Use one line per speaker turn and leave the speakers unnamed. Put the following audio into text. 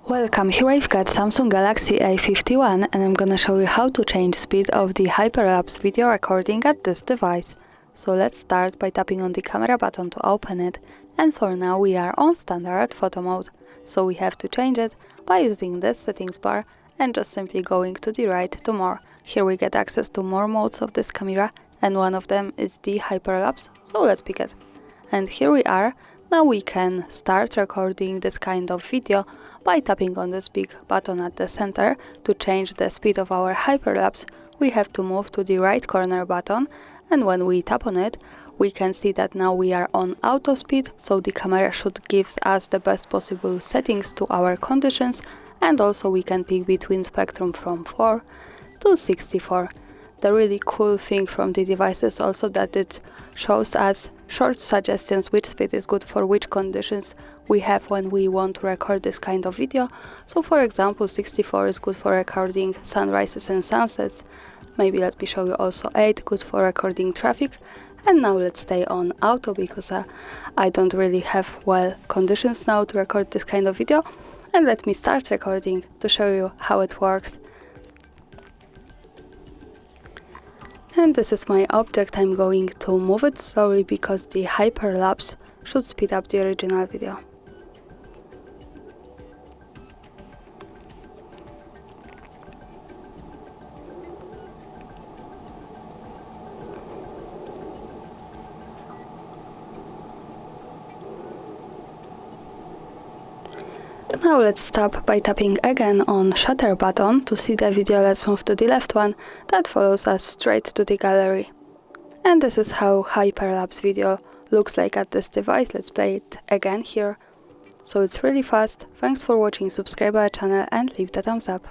Welcome, here I've got Samsung Galaxy A51 and I'm gonna show you how to change speed of the hyperlapse video recording at this device. So let's start by tapping on the camera button to open it, and for now we are on standard photo mode. So we have to change it by using this settings bar and just simply going to the right to more. Here we get access to more modes of this camera and one of them is the hyperlapse, so let's pick it. And here we are. Now we can start recording this kind of video by tapping on this big button at the center. To change the speed of our hyperlapse, we have to move to the right corner button, and when we tap on it, we can see that now we are on auto speed, so the camera should give us the best possible settings to our conditions, and also we can pick between spectrum from 4 to 64. The really cool thing from the device is also that it shows us short suggestions which speed is good for which conditions we have when we want to record this kind of video. So for example, 64 is good for recording sunrises and sunsets. Maybe let me show you also 8, good for recording traffic. And now let's stay on auto because I don't really have well conditions now to record this kind of video. And let me start recording to show you how it works. And this is my object. I'm going to move it slowly because the hyperlapse should speed up the original video. Now let's stop by tapping again on shutter button to see the video. Let's move to the left one that follows us straight to the gallery. And this is how hyperlapse video looks like at this device. Let's play it again here. So it's really fast. Thanks for watching, subscribe our channel and leave the thumbs up.